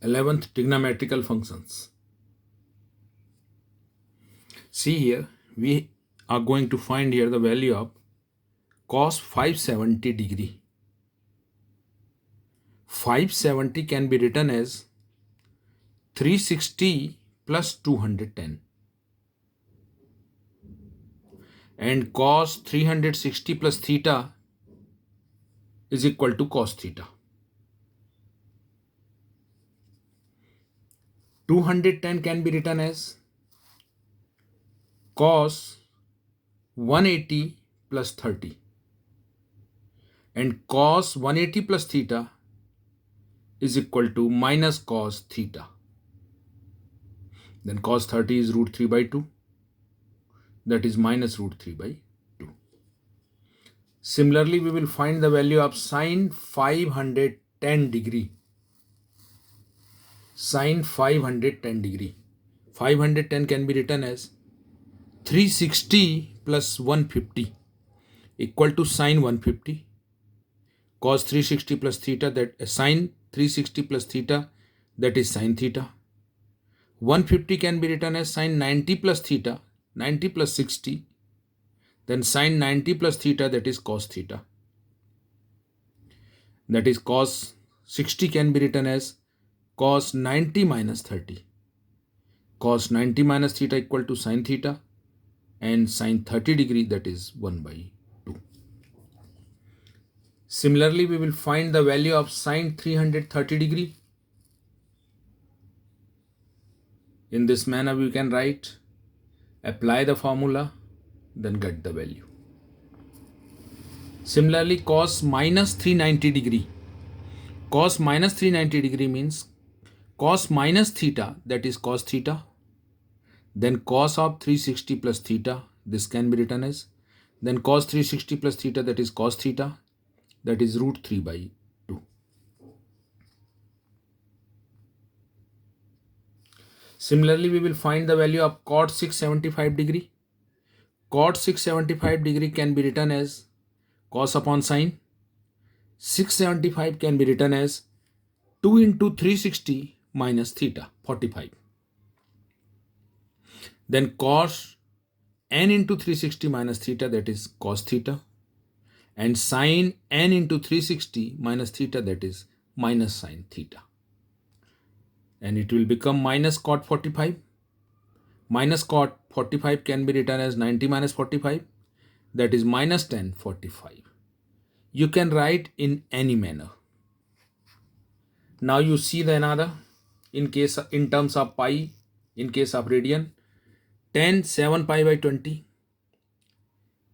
11th trigonometrical functions. See here, we are going to find here the value of cos 570 degree. 570 can be written as 360 plus 210. And cos 360 plus theta is equal to cos theta. 210 can be written as cos 180 plus 30. And cos 180 plus theta is equal to minus cos theta. Then cos 30 is root 3 by 2. That is minus root 3 by 2. Similarly, we will find the value of sine 510 degree. Sine 510 degree. 510 can be written as 360 plus 150 equal to sine 150. Cos 360 plus theta, that sine 360 plus theta, that is sine theta. 150 can be written as sine 90 plus theta, 90 plus 60, then sine 90 plus theta, that is cos theta. That is cos 60 can be written as cos 90 minus 30. Cos 90 minus theta equal to sine theta, and sine 30 degree, that is 1 by 2. Similarly, we will find the value of sine 330 degree. In this manner, we can write, apply the formula, then get the value. Similarly, cos minus 390 degree. Cos minus 390 degree means cos minus theta, that is cos theta. Then cos of 360 plus theta, this can be written as. Then cos 360 plus theta, that is cos theta. That is root 3 by 2. Similarly, we will find the value of cot 675 degree. Cot 675 degree can be written as cos upon sine. 675 can be written as 2 into 360 minus theta, 45. Then cos n into 360 minus theta, that is cos theta. And sine n into 360 minus theta, that is minus sine theta. And it will become minus cot 45. Minus cot 45 can be written as 90 minus 45. That is minus tan 45. You can write in any manner. Now you see the another. In terms of pi, in case of radian, tan 7 pi by 20.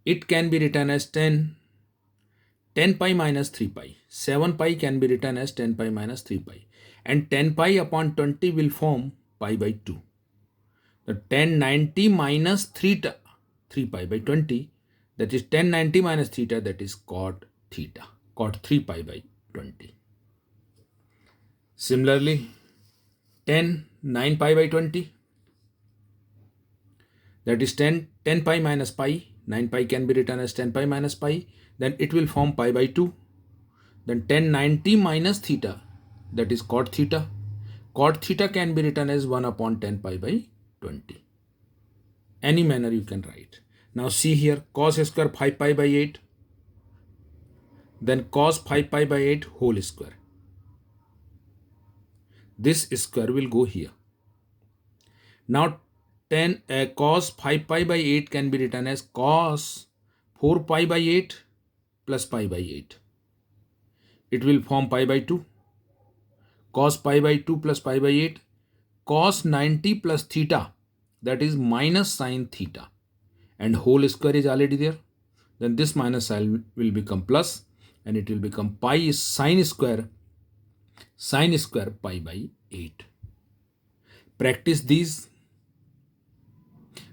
It can be written as 10 pi minus 3 pi. 7 pi can be written as 10 pi minus 3 pi. And 10 pi upon 20 will form pi by 2. The 1090 minus 3 pi by 20, that is 1090 minus theta, that is cot theta, cot 3 pi by 20. Similarly, 9 pi by 20, that is 10 pi minus pi. 9 pi can be written as 10 pi minus pi. Then it will form pi by 2. Then 1090 minus theta, that is cot theta. Cot theta can be written as 1 upon 10 pi by 20. Any manner you can write. Now see here, cos square 5 pi by 8. Then cos 5 pi by 8 whole square. This square will go here. Now cos 5 pi by 8 can be written as cos 4 pi by 8 plus pi by 8. It will form pi by 2. Cos pi by 2 plus pi by 8. Cos 90 plus theta, that is minus sine theta. And whole square is already there. Then this minus sign will become plus, and it will become pi sine square pi by 8. Practice these.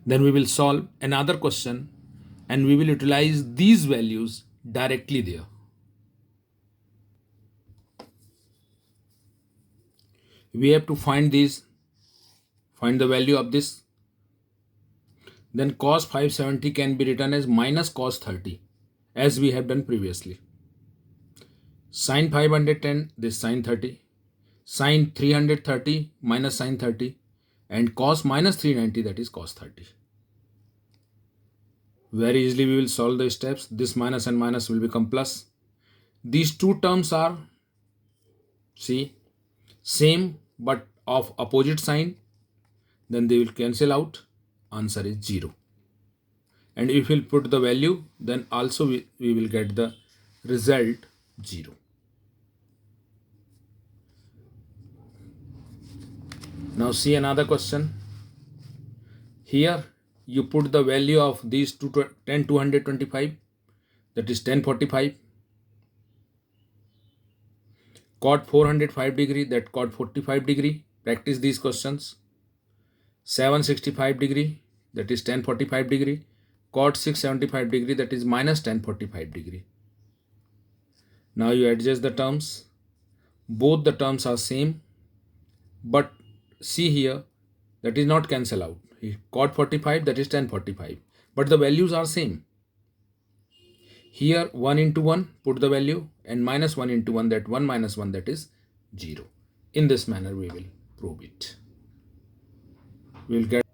Then we will solve another question and we will utilize these values directly there. We have to find the value of this. Then cos 570 can be written as minus cos 30, as we have done previously. Sin 510, this sin 30. Sine 330 minus sine 30, and cos minus 390, that is cos 30. Very easily we will solve the steps. This minus and minus will become plus. These two terms are, see, same but of opposite sign, then they will cancel out. Answer is 0. And if we'll put the value, then also we will get the result 0. Now see another question. Here you put the value of these two, 10 225, that is 1045. Cot 405 degree, that cot 45 degree. Practice these questions. 765 degree, that is 1045 degree. Cot 675 degree, that is minus 1045 degree. Now you adjust the terms. Both the terms are same, but see here, that is not cancel out. Cot 45, that is 1045, but the values are same. Here 1 into 1, put the value, and minus 1 into 1, that 1 minus 1, that is 0. In this manner we will prove it. We will get.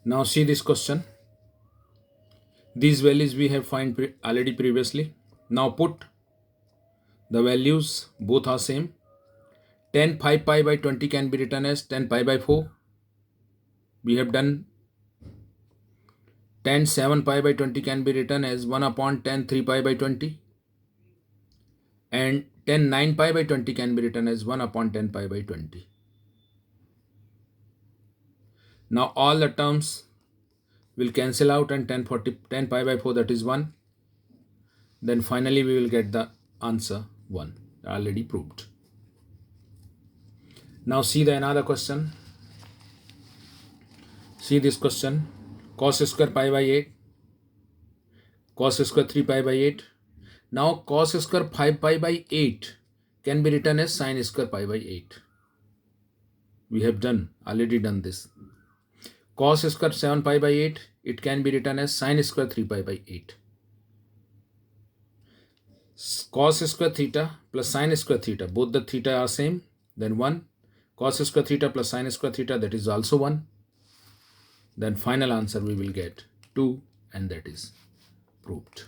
Now see this question. These values we have find already previously. Now put the values, both are same. 10 5 pi by 20 can be written as 10 pi by 4. We have done. 10 7 pi by 20 can be written as 1 upon 10 3 pi by 20. And 10 9 pi by 20 can be written as 1 upon 10 pi by 20. Now all the terms will cancel out, and 10 pi by 4, that is 1. Then finally we will get the answer 1, already proved. Now see the another question. See this question. Cos square pi by 8, cos square 3 pi by 8. Now cos square 5 pi by 8 can be written as sin square pi by 8. We have already done this. Cos square 7 pi by 8, it can be written as sin square 3 pi by 8. Cos square theta plus sin square theta, both the theta are same, then 1. Cos square theta plus sin square theta, that is also 1. Then final answer we will get 2, and that is proved.